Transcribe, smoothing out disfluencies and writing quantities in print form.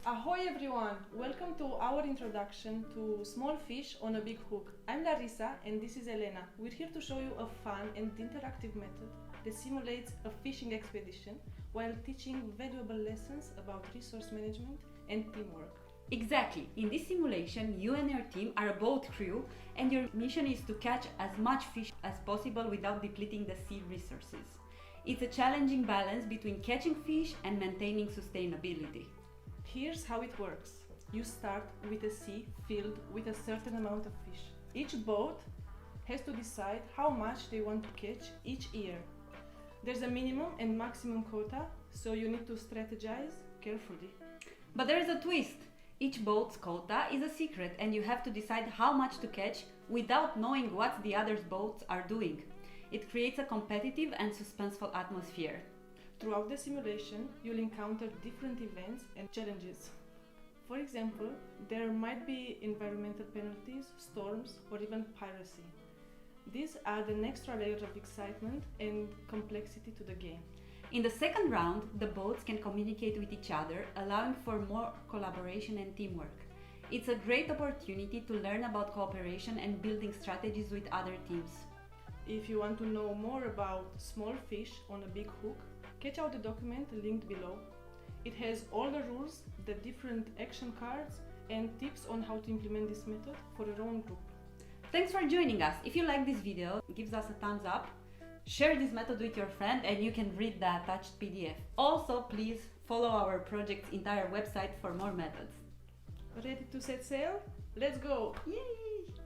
Ahoy everyone! Welcome to our introduction to small fish on a big hook. I'm Larissa and this is Elena. We're here to show you a fun and interactive method that simulates a fishing expedition while teaching valuable lessons about resource management and teamwork. Exactly. In this simulation, you and your team are a boat crew and your mission is to catch as much fish as possible without depleting the sea resources. It's a challenging balance between catching fish and maintaining sustainability. Here's how it works. You start with a sea filled with a certain amount of fish. Each boat has to decide how much they want to catch each year. There's a minimum and maximum quota, so you need to strategize carefully. But there is a twist. Each boat's quota is a secret and you have to decide how much to catch without knowing what the other boats are doing. It creates a competitive and suspenseful atmosphere. Throughout the simulation, you'll encounter different events and challenges. For example, there might be environmental penalties, storms, or even piracy. These add an extra layer of excitement and complexity to the game. In the second round, the boats can communicate with each other, allowing for more collaboration and teamwork. It's a great opportunity to learn about cooperation and building strategies with other teams. If you want to know more about small fish on a big hook, check out the document linked below. It has all the rules, the different action cards, and tips on how to implement this method for your own group. Thanks for joining us. If you like this video, give us a thumbs up. Share this method with your friend and you can read the attached PDF. Also, please follow our project's entire website for more methods. Ready to set sail? Let's go! Yay!